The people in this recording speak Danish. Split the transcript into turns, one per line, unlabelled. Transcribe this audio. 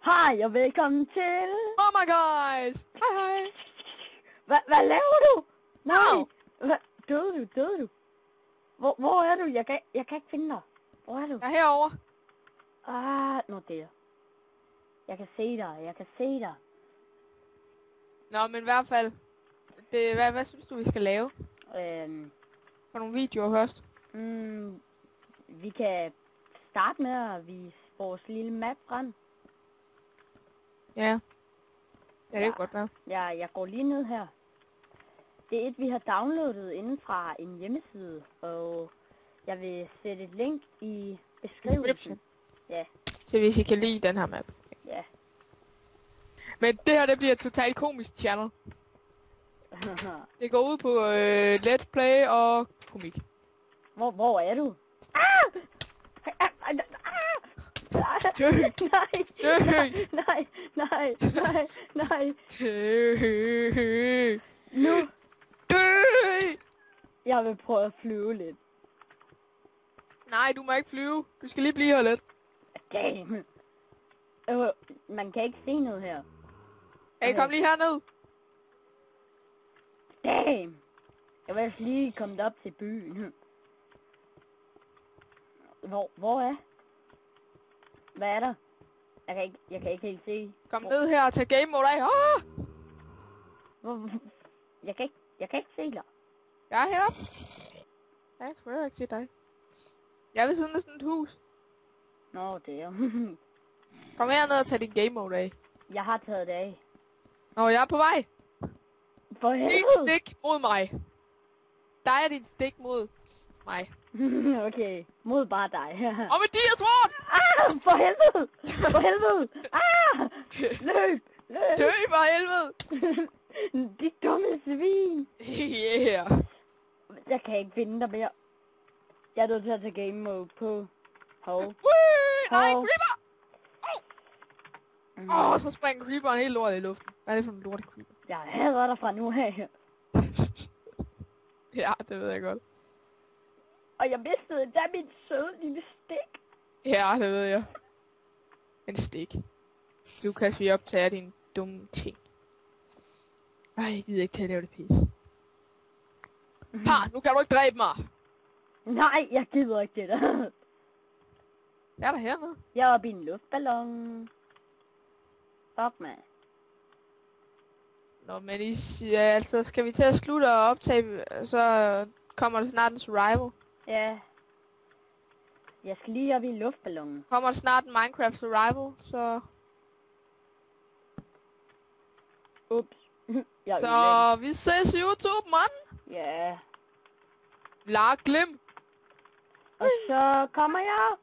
Hej og velkommen til...
Oh my guys! Hej hej!
Hvad laver du? Nej!
Au.
Døde du? Hvor er du? Jeg kan ikke finde dig. Hvor er du?
Jeg er herovre.
Nå der. Jeg kan se dig.
Nå, men i hvert fald. Hvad synes du, vi skal lave? For nogle videoer først.
Vi kan starte med at vise vores lille map frem.
Ja. Ja, det kan godt være.
Jeg går lige ned her. Det er et, vi har downloadet inden fra en hjemmeside, og jeg vil sætte et link i beskrivelsen.
Description.
Ja.
Så hvis I kan lide den her map.
Ja.
Men det her, det bliver et totalt komisk channel. Det går ud på let's play og komik.
Hvor er du?
Dø!
Nej.
Dø!
Nu.
Dø!
Jeg vil prøve at flyve lidt.
Nej, du må ikke flyve. Du skal lige blive her lidt.
Damn. Man kan ikke se noget her.
Hey, kom lige herned.
Damn. Jeg vil lige komme op til byen. Hvor er? Hvad er der? Jeg kan ikke helt se.
Kom ned her og tag game mode af.
Jeg kan ikke se dig.
Jeg er heroppe. Ja, jeg tror ikke se dig. Jeg er ved siden af sådan et hus.
Nå, det er.
Kom herned og tag din game mode af.
Jeg har taget det af.
Nå, jeg er på vej.
For
Din
helvede.
stik mod mig. Der er din stik mod mig.
Okay, mod bare dig.
Og med Dias Sword!
For helvede! Løb!
Dø for helvede!
De dumme svin!
Yeah!
Jeg kan ikke finde dig mere. Jeg er nødt til at tage game mode på. Hov.
Nej,
Hov.
creeper! Så springer creeperen helt lortet i luften. Hvad er det for en lortet creeper?
Jeg hader dig fra nu af.
Ja, det ved jeg godt.
Og jeg mistede da min søde lille stik.
Ja, det ved jeg. En stik. Lukas, vi optager dine dumme ting. Ej, jeg gider ikke til at lave det pis. Nu kan du ikke dræbe mig!
Nej, jeg gider ikke det der.
Jeg er der hernede.
Jeg er oppe i en luftballon. Op med.
Nå, men altså, skal vi til at slutte og optage, så kommer der snart en survival.
Ja. Jeg skal lige op i luftballonen.
Kommer der snart en Minecraft survival, så...
Ups.
Så vi ses YouTube, mand!
Ja.
Lag glem!
Og så kommer jeg